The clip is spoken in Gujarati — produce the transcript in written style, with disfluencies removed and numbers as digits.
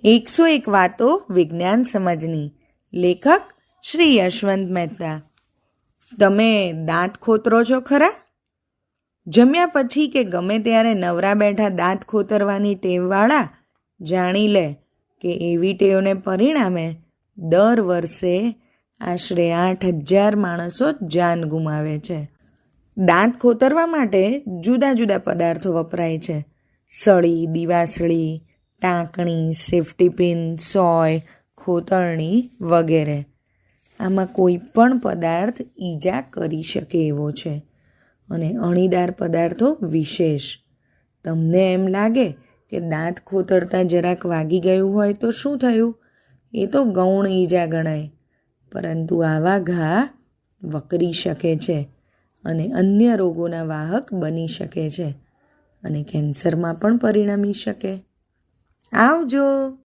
101 વાતો વિજ્ઞાન સમજની. લેખક શ્રી યશવંત મહેતા. તમે દાંત ખોતરો છો ખરા? જમ્યા પછી કે ગમે ત્યારે નવરા બેઠા દાંત ખોતરવાની ટેવવાળા જાણી લે કે એવી ટેવને પરિણામે દર વર્ષે આશરે 8,000 માણસો જાન ગુમાવે છે. દાંત ખોતરવા માટે જુદા જુદા પદાર્થો વપરાય છે. સળી, દિવાસળી, ટાંકણી, સેફ્ટી પિન, સોય, ખોતરણી વગેરે. આમાં કોઈ પણ પદાર્થ ઈજા કરી શકે એવો છે અને અણીદાર પદાર્થો વિશેષ. તમને એમ લાગે કે દાંત ખોતરતા જરાક વાગી ગયું હોય તો શું થયું? એ તો ગૌણ ઈજા ગણાય. પરંતુ આવા ઘા વકરી શકે છે અને અન્ય રોગોના વાહક બની શકે છે અને કેન્સરમાં પણ પરિણમી શકે. આવજો.